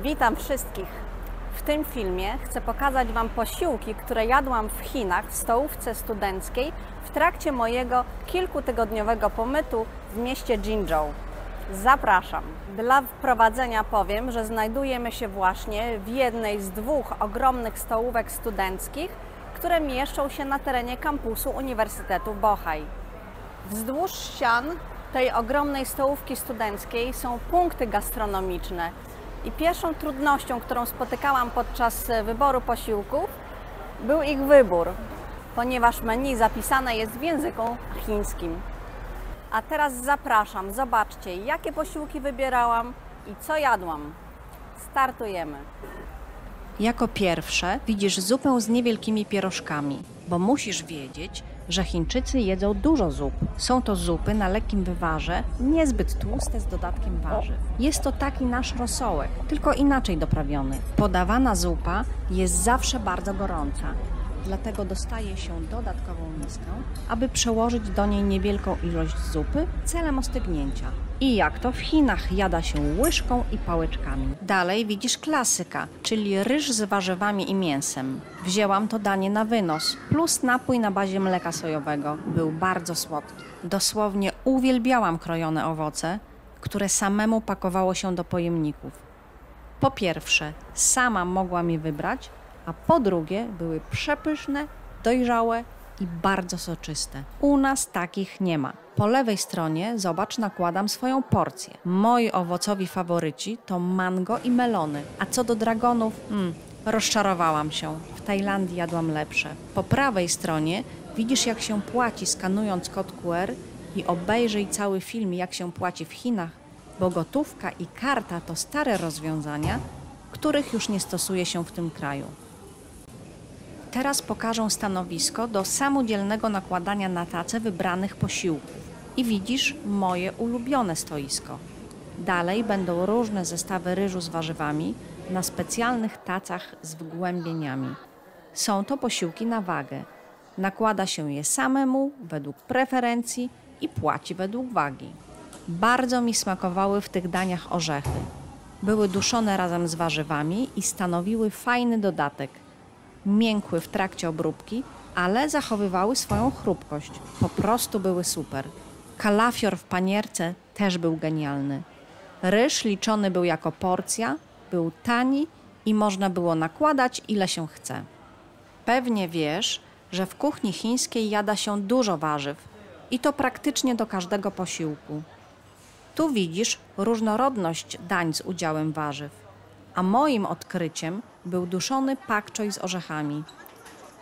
Witam wszystkich! W tym filmie chcę pokazać Wam posiłki, które jadłam w Chinach w stołówce studenckiej w trakcie mojego kilkutygodniowego pobytu w mieście Jinzhou. Zapraszam! Dla wprowadzenia powiem, że znajdujemy się właśnie w jednej z dwóch ogromnych stołówek studenckich, które mieszczą się na terenie kampusu Uniwersytetu Bohai. Wzdłuż ścian tej ogromnej stołówki studenckiej są punkty gastronomiczne. I pierwszą trudnością, którą spotykałam podczas wyboru posiłków, był ich wybór, ponieważ menu zapisane jest w języku chińskim. A teraz zapraszam, zobaczcie, jakie posiłki wybierałam i co jadłam. Startujemy! Jako pierwsze widzisz zupę z niewielkimi pierożkami, bo musisz wiedzieć, że Chińczycy jedzą dużo zup. Są to zupy na lekkim wywarze, niezbyt tłuste z dodatkiem warzyw. Jest to taki nasz rosołek, tylko inaczej doprawiony. Podawana zupa jest zawsze bardzo gorąca, dlatego dostaje się dodatkową miskę, aby przełożyć do niej niewielką ilość zupy celem ostygnięcia. I jak to w Chinach jada się łyżką i pałeczkami. Dalej widzisz klasyka, czyli ryż z warzywami i mięsem. Wzięłam to danie na wynos, plus napój na bazie mleka sojowego. Był bardzo słodki. Dosłownie uwielbiałam krojone owoce, które samemu pakowało się do pojemników. Po pierwsze, sama mogłam je wybrać, a po drugie były przepyszne, dojrzałe i bardzo soczyste. U nas takich nie ma. Po lewej stronie, zobacz, nakładam swoją porcję. Moi owocowi faworyci to mango i melony. A co do dragonów, rozczarowałam się. W Tajlandii jadłam lepsze. Po prawej stronie widzisz, jak się płaci, skanując kod QR i obejrzyj cały film, jak się płaci w Chinach, bo gotówka i karta to stare rozwiązania, których już nie stosuje się w tym kraju. Teraz pokażę stanowisko do samodzielnego nakładania na tacę wybranych posiłków. I widzisz moje ulubione stoisko. Dalej będą różne zestawy ryżu z warzywami na specjalnych tacach z wgłębieniami. Są to posiłki na wagę. Nakłada się je samemu, według preferencji i płaci według wagi. Bardzo mi smakowały w tych daniach orzechy. Były duszone razem z warzywami i stanowiły fajny dodatek. Miękły w trakcie obróbki, ale zachowywały swoją chrupkość. Po prostu były super. Kalafior w panierce też był genialny. Ryż liczony był jako porcja, był tani i można było nakładać ile się chce. Pewnie wiesz, że w kuchni chińskiej jada się dużo warzyw i to praktycznie do każdego posiłku. Tu widzisz różnorodność dań z udziałem warzyw, a moim odkryciem był duszony pak choi z orzechami.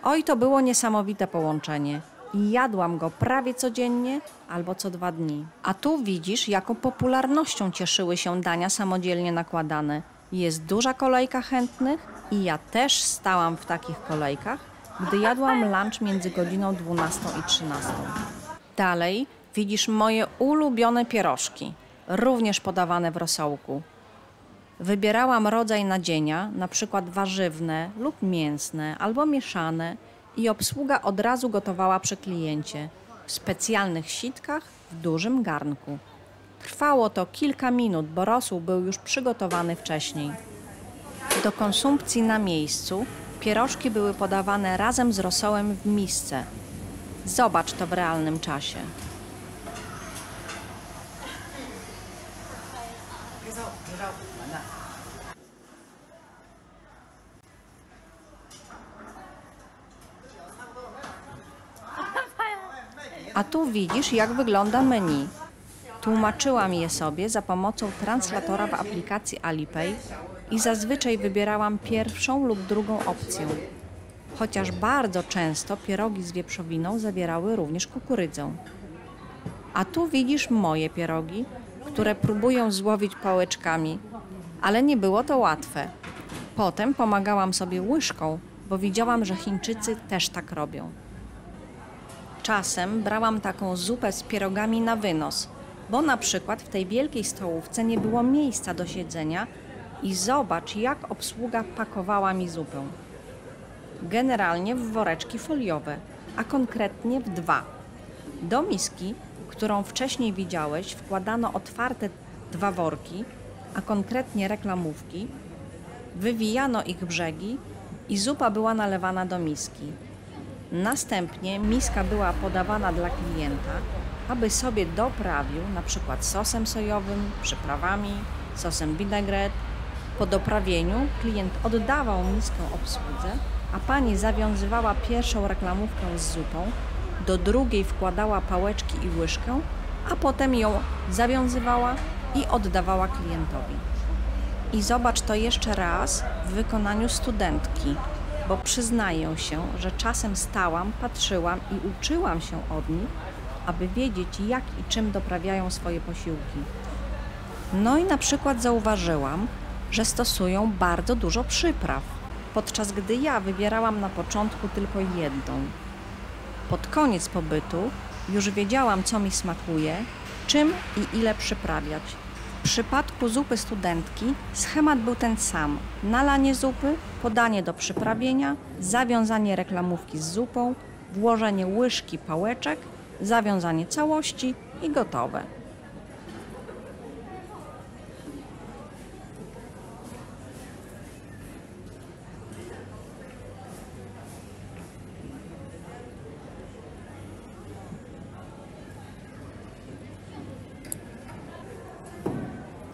Oj, to było niesamowite połączenie i jadłam go prawie codziennie albo co 2 dni. A tu widzisz, jaką popularnością cieszyły się dania samodzielnie nakładane. Jest duża kolejka chętnych i ja też stałam w takich kolejkach, gdy jadłam lunch między godziną 12 i 13. Dalej widzisz moje ulubione pierożki, również podawane w rosołku. Wybierałam rodzaj nadzienia, na przykład warzywne lub mięsne albo mieszane i obsługa od razu gotowała przy kliencie w specjalnych sitkach w dużym garnku. Trwało to kilka minut, bo rosół był już przygotowany wcześniej. Do konsumpcji na miejscu pierożki były podawane razem z rosołem w misce. Zobacz to w realnym czasie. A tu widzisz, jak wygląda menu. Tłumaczyłam je sobie za pomocą translatora w aplikacji Alipay i zazwyczaj wybierałam pierwszą lub drugą opcję. Chociaż bardzo często pierogi z wieprzowiną zawierały również kukurydzę. A tu widzisz moje pierogi, które próbuję złowić pałeczkami, ale nie było to łatwe. Potem pomagałam sobie łyżką, bo widziałam, że Chińczycy też tak robią. Czasem brałam taką zupę z pierogami na wynos, bo na przykład w tej wielkiej stołówce nie było miejsca do siedzenia i zobacz, jak obsługa pakowała mi zupę. Generalnie w woreczki foliowe, a konkretnie w 2. Do miski, którą wcześniej widziałeś, wkładano otwarte 2 worki, a konkretnie reklamówki, Wywijano ich brzegi i zupa była nalewana do miski. Następnie miska była podawana dla klienta, aby sobie doprawił np. sosem sojowym, przyprawami, sosem vinaigrette. Po doprawieniu klient oddawał miskę obsłudze, a pani zawiązywała pierwszą reklamówkę z zupą, do drugiej wkładała pałeczki i łyżkę, a potem ją zawiązywała i oddawała klientowi. I zobacz to jeszcze raz w wykonaniu studentki, bo przyznaję się, że czasem stałam, patrzyłam i uczyłam się od nich, aby wiedzieć, jak i czym doprawiają swoje posiłki. No i na przykład zauważyłam, że stosują bardzo dużo przypraw, podczas gdy ja wybierałam na początku tylko jedną. Pod koniec pobytu już wiedziałam, co mi smakuje, czym i ile przyprawiać. W przypadku zupy studentki schemat był ten sam: nalanie zupy, podanie do przyprawienia, zawiązanie reklamówki z zupą, włożenie łyżki pałeczek, zawiązanie całości i gotowe.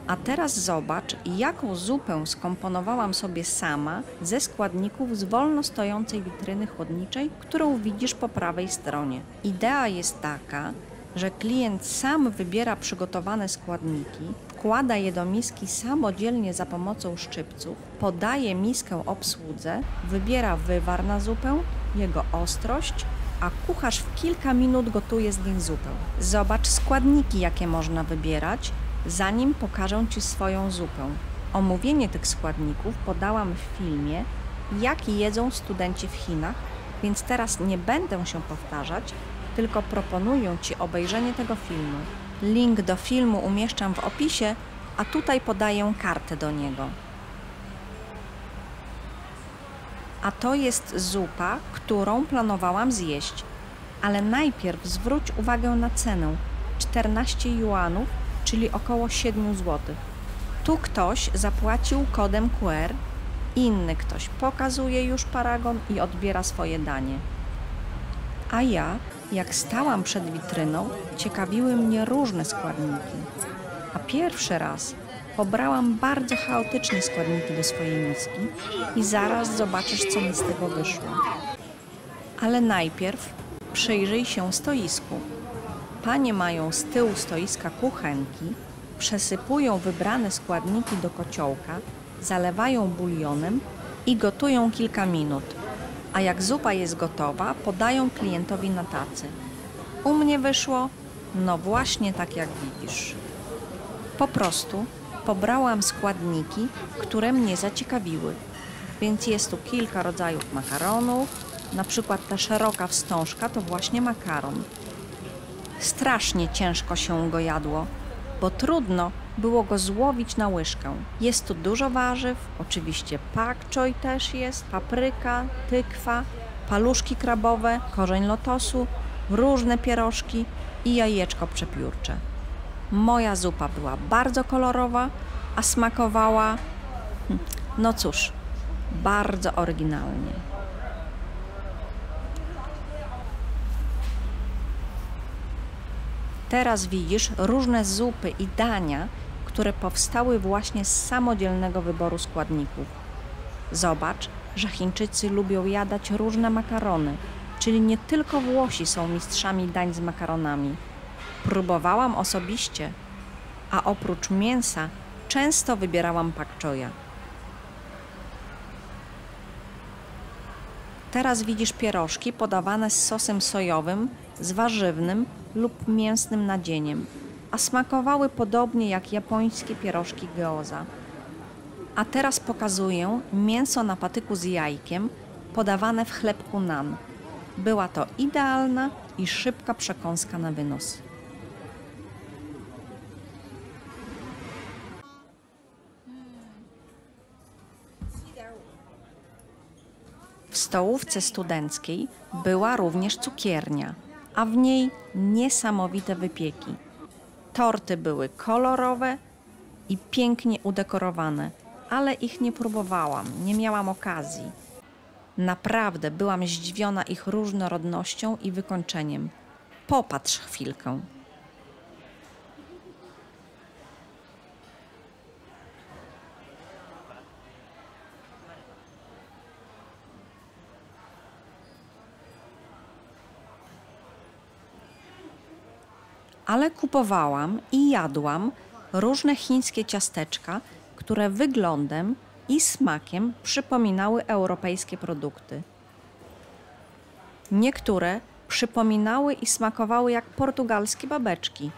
A teraz zobacz, jaką zupę skomponowałam sobie sama ze składników z wolno stojącej witryny chłodniczej, którą widzisz po prawej stronie. Idea jest taka, że klient sam wybiera przygotowane składniki, wkłada je do miski samodzielnie za pomocą szczypców, podaje miskę obsłudze, wybiera wywar na zupę, jego ostrość, a kucharz w kilka minut gotuje z nich zupę. Zobacz składniki, jakie można wybierać, zanim pokażę Ci swoją zupę. Omówienie tych składników podałam w filmie, jaki jedzą studenci w Chinach, więc teraz nie będę się powtarzać, tylko proponuję Ci obejrzenie tego filmu. Link do filmu umieszczam w opisie, a tutaj podaję kartę do niego. A to jest zupa, którą planowałam zjeść, ale najpierw zwróć uwagę na cenę: 14 juanów, czyli około 7 zł. Tu ktoś zapłacił kodem QR, inny ktoś pokazuje już paragon i odbiera swoje danie. A ja, jak stałam przed witryną, ciekawiły mnie różne składniki. A pierwszy raz pobrałam bardzo chaotycznie składniki do swojej miski i zaraz zobaczysz, co mi z tego wyszło. Ale najpierw przyjrzyj się stoisku. Panie mają z tyłu stoiska kuchenki, przesypują wybrane składniki do kociołka, zalewają bulionem i gotują kilka minut. A jak zupa jest gotowa, podają klientowi na tacy. U mnie wyszło, no właśnie tak jak widzisz. Po prostu pobrałam składniki, które mnie zaciekawiły, więc jest tu kilka rodzajów makaronów, na przykład ta szeroka wstążka to właśnie makaron. Strasznie ciężko się go jadło, bo trudno było go złowić na łyżkę. Jest tu dużo warzyw, oczywiście pak choi też jest, papryka, tykwa, paluszki krabowe, korzeń lotosu, różne pierożki i jajeczko przepiórcze. Moja zupa była bardzo kolorowa, a smakowała, no cóż, bardzo oryginalnie. Teraz widzisz różne zupy i dania, które powstały właśnie z samodzielnego wyboru składników. Zobacz, że Chińczycy lubią jadać różne makarony, czyli nie tylko Włosi są mistrzami dań z makaronami. Próbowałam osobiście, a oprócz mięsa często wybierałam pak choya. Teraz widzisz pierożki podawane z sosem sojowym, z warzywnym lub mięsnym nadzieniem, a smakowały podobnie jak japońskie pierożki gyoza. A teraz pokazuję mięso na patyku z jajkiem, podawane w chlebku nan. Była to idealna i szybka przekąska na wynos. W stołówce studenckiej była również cukiernia, a w niej niesamowite wypieki. Torty były kolorowe i pięknie udekorowane. ale ich nie próbowałam, nie miałam okazji. Naprawdę byłam zdziwiona ich różnorodnością i wykończeniem. Popatrz chwilkę. Ale kupowałam i jadłam różne chińskie ciasteczka, które wyglądem i smakiem przypominały europejskie produkty. Niektóre przypominały i smakowały jak portugalskie babeczki.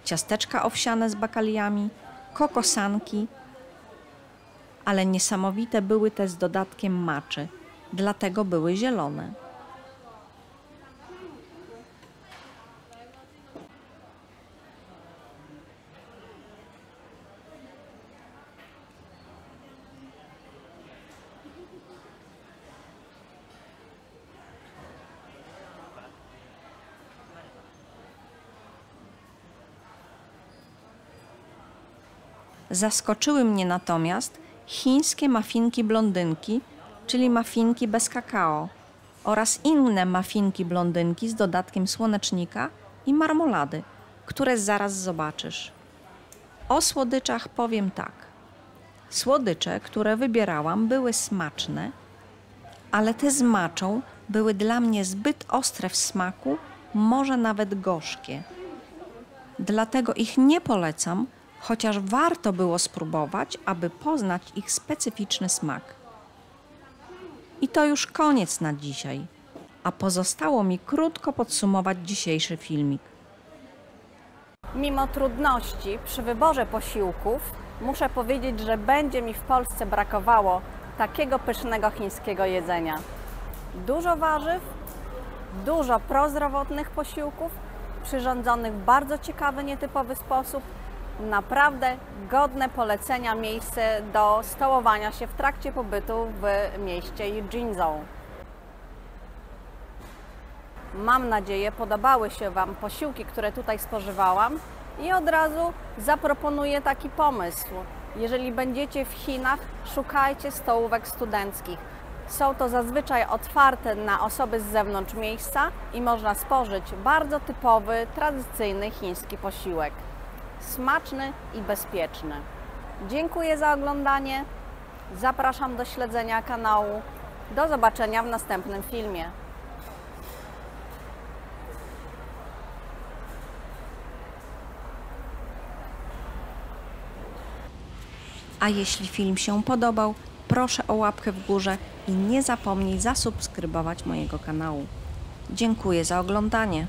Ciasteczka owsiane z bakaliami, kokosanki, ale niesamowite były te z dodatkiem matczy, dlatego były zielone. Zaskoczyły mnie natomiast chińskie mafinki blondynki, czyli mafinki bez kakao, oraz inne mafinki blondynki z dodatkiem słonecznika i marmolady, które zaraz zobaczysz. O słodyczach powiem tak. Słodycze, które wybierałam, były smaczne, ale te z matczą były dla mnie zbyt ostre w smaku, może nawet gorzkie. Dlatego ich nie polecam, chociaż warto było spróbować, aby poznać ich specyficzny smak. I to już koniec na dzisiaj, a pozostało mi krótko podsumować dzisiejszy filmik. Mimo trudności przy wyborze posiłków, muszę powiedzieć, że będzie mi w Polsce brakowało takiego pysznego chińskiego jedzenia. Dużo warzyw, dużo prozdrowotnych posiłków, przyrządzonych w bardzo ciekawy, nietypowy sposób. Naprawdę godne polecenia miejsce do stołowania się w trakcie pobytu w mieście Jinzhou. Mam nadzieję, podobały się Wam posiłki, które tutaj spożywałam i od razu zaproponuję taki pomysł. Jeżeli będziecie w Chinach, szukajcie stołówek studenckich. Są to zazwyczaj otwarte na osoby z zewnątrz miejsca i można spożyć bardzo typowy, tradycyjny chiński posiłek. Smaczny i bezpieczny. Dziękuję za oglądanie. Zapraszam do śledzenia kanału. Do zobaczenia w następnym filmie. A jeśli film się podobał, proszę o łapkę w górze i nie zapomnij zasubskrybować mojego kanału. Dziękuję za oglądanie.